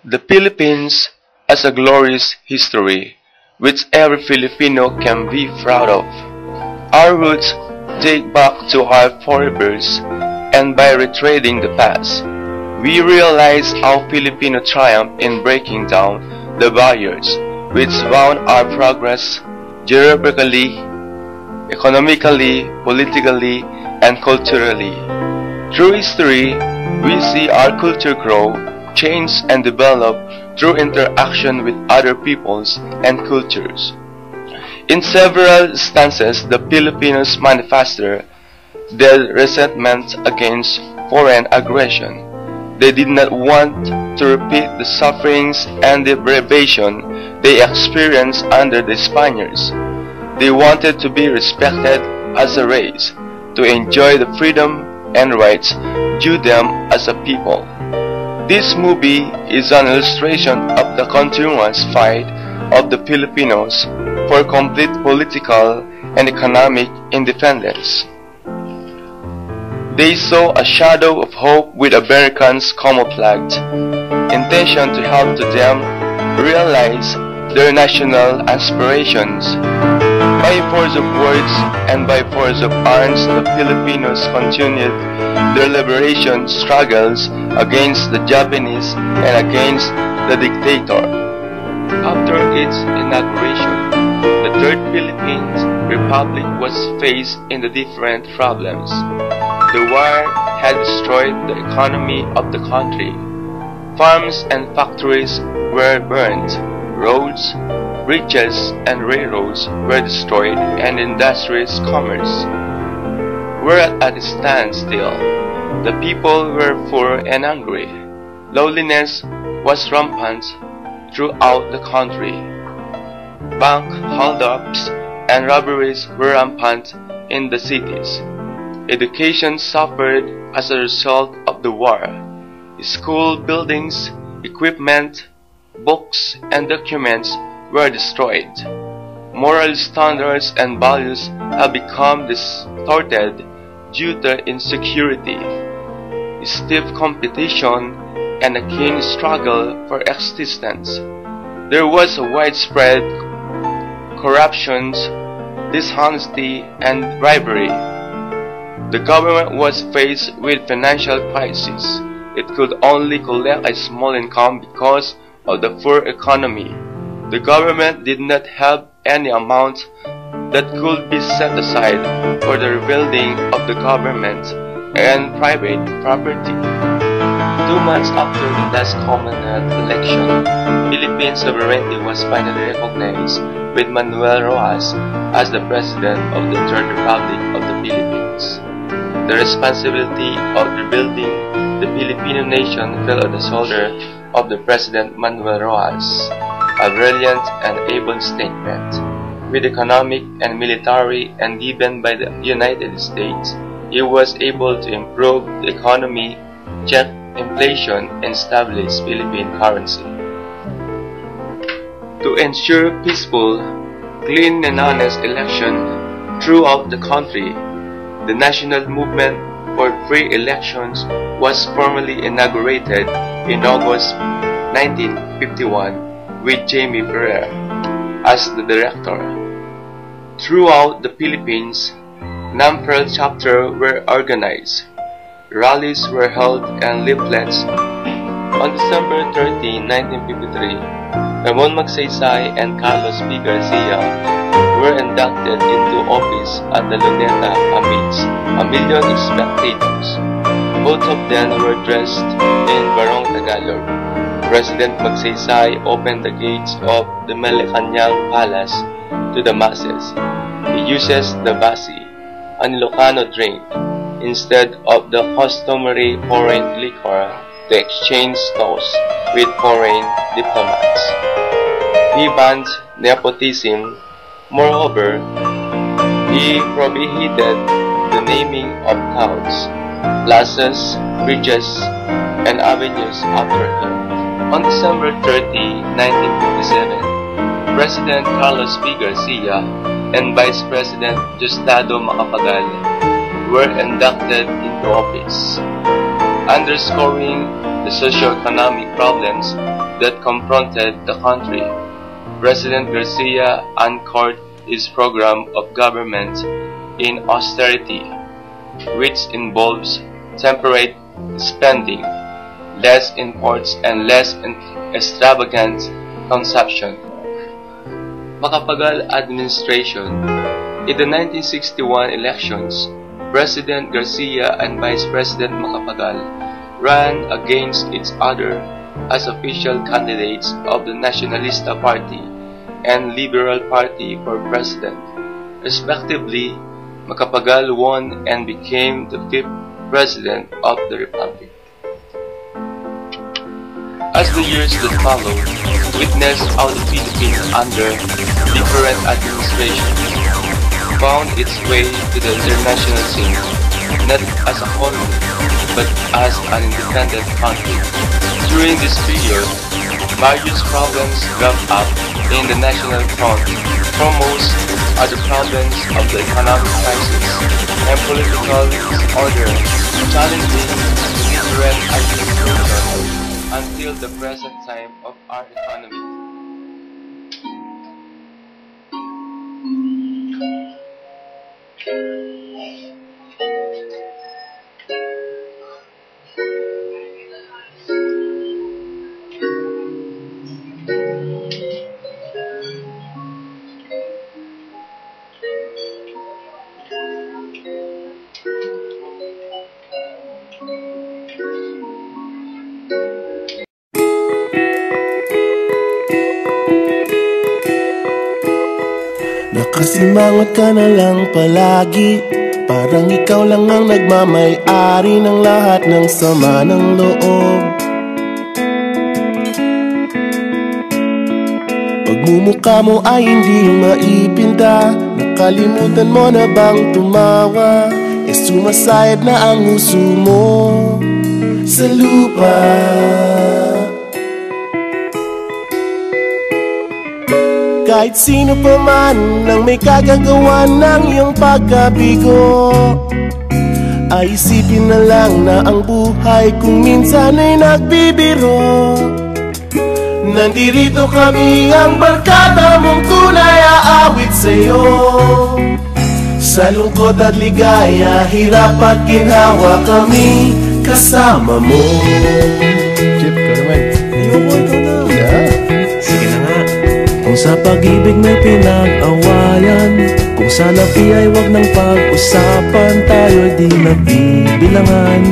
The Philippines has a glorious history, which every Filipino can be proud of. Our roots date back to our forebears, and by retreading the past, we realize how Filipino triumphed in breaking down the barriers which bound our progress geographically, economically, politically, and culturally. Through history, we see our culture grow, change, and develop through interaction with other peoples and cultures. In several instances, the Filipinos manifested their resentment against foreign aggression. They did not want to repeat the sufferings and deprivation they experienced under the Spaniards. They wanted to be respected as a race, to enjoy the freedom and rights due them as a people. This movie is an illustration of the continuous fight of the Filipinos for complete political and economic independence. They saw a shadow of hope with Americans camouflaged, intention to help them realize their national aspirations. By force of words and by force of arms, the Filipinos continued their liberation struggles against the Japanese and against the dictator. After its inauguration, the Third Philippine Republic was faced in the different problems. The war had destroyed the economy of the country. Farms and factories were burned, roads, bridges, and railroads were destroyed, and industrious commerce were at a standstill. The people were poor and hungry. Lowliness was rampant throughout the country. Bank holdups and robberies were rampant in the cities. Education suffered as a result of the war. School buildings, equipment, books, and documents were destroyed. Moral standards and values have become distorted due to insecurity, stiff competition, and a keen struggle for existence. There was a widespread corruption, dishonesty, and bribery. The government was faced with financial crisis. It could only collect a small income because of the poor economy. The government did not have any amount that could be set aside for the rebuilding of the government and private property. 2 months after the last Commonwealth election, Philippine sovereignty was finally recognized, with Manuel Rojas as the President of the Third Republic of the Philippines. The responsibility of rebuilding the Filipino nation fell on the shoulder of the President Manuel Rojas, a brilliant and able statesman. With economic and military and given by the United States, he was able to improve the economy, check inflation, and establish Philippine currency. To ensure peaceful, clean, and honest election throughout the country, the national movement for free elections was formally inaugurated in August 1951 with Jamie Ferrer as the director. Throughout the Philippines, numbered chapters were organized, rallies were held, and leaflets. On December 30, 1953, Ramon Magsaysay and Carlos P. Garcia were inducted into office at the Luneta amidst a million spectators. Both of them were dressed in Barong Tagalog. President Magsaysay opened the gates of the Malacanang Palace to the masses. He uses the basi, an Ilocano drink, instead of the customary foreign liquor to exchange toasts with foreign diplomats. He banned nepotism. Moreover, he prohibited the naming of towns, plazas, bridges, and avenues after him. On December 30, 1957, President Carlos P. Garcia and Vice President Diosdado Macapagal were inducted into office. underscoring the socio-economic problems that confronted the country. President Garcia anchored his program of government in austerity, which involves temperate spending, less imports, and less extravagant consumption. Macapagal administration. In the 1961 elections, President Garcia and Vice President Macapagal ran against each other as official candidates of the Nacionalista Party and Liberal Party for president. Respectively, Macapagal won and became the 5th President of the Republic. As the years that followed witnessed how the Philippines under different administrations found its way to the international scene, not as a colony, but as an independent country. During this period, various problems cropped up in the national front. Foremost are the problems of the economic crisis and political disorder, challenging different administrations until the present time of our economy. Nakasimangot ka na lang palagi, parang ikaw lang ang nagmamay-ari ng lahat ng sama ng loob. Pagmumukha mo ay hindi maipinta, nakalimutan mo na bang tumawa? Sumasayad na ang huso mo sa lupa. Kahit sino pa man ang may kagagawa ng iyong pagkabigo, ay isipin na lang na ang buhay kung minsan ay nagbibiro. Nandirito kami ang barkada mong tunay aawit sa'yo. Sa lungkot at ligaya, hirap at ginhawa, kami kasama mo. Chip, ka naman. Hindi mo po ito na. Yeah. Sige na nga. Kung sa pag-ibig may pinag-awayan, kung sa labi ay wag ng pag-usapan, tayo'y di nagbibilangan.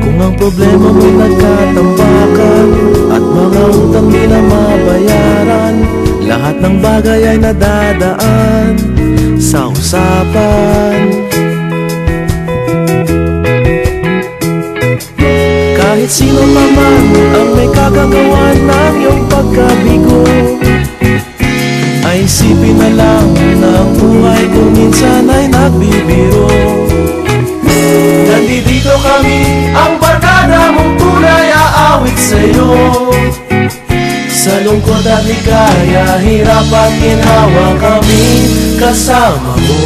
Kung ang problema mo'y nagkatambakan at mga utang di na mabayaran, lahat ng bagay ay nadadaan sa usapan. Kahit sino naman ang may kagagawa ng iyong pagkabigo, ay isipin na lang na ang buhay kung minsan ay nagbibiro. Nandito kami, ang barkada mong tunay aawit sa'yo. Sa lungkot at ligaya, hirap at ginhawa, kami kasama mo.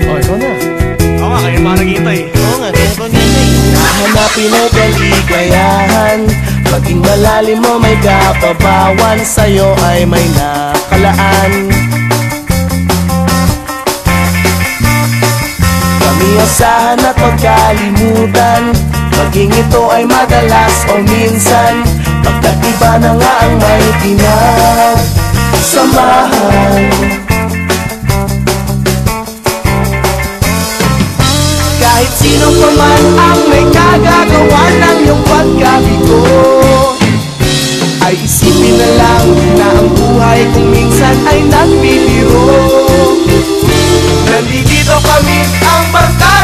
Oh, ikaw na. Oo nga, kayo pa naghihintay. Oo nga, kayo pa naghihintay. Hahanapin ay kaligayahan, maging malalim mo may kapabawan, sa'yo ay may nakalaan. Kami asahan at pagkalimutan, maging ito ay madalas o minsan, pagkat iba na nga ang may pinagsamahan. Kahit sino pa man ang may kagagawa ng iyong pagkabigo, ay isipin na lang na ang buhay kung minsan ay nagbibiro. Nandito kami, ang barkada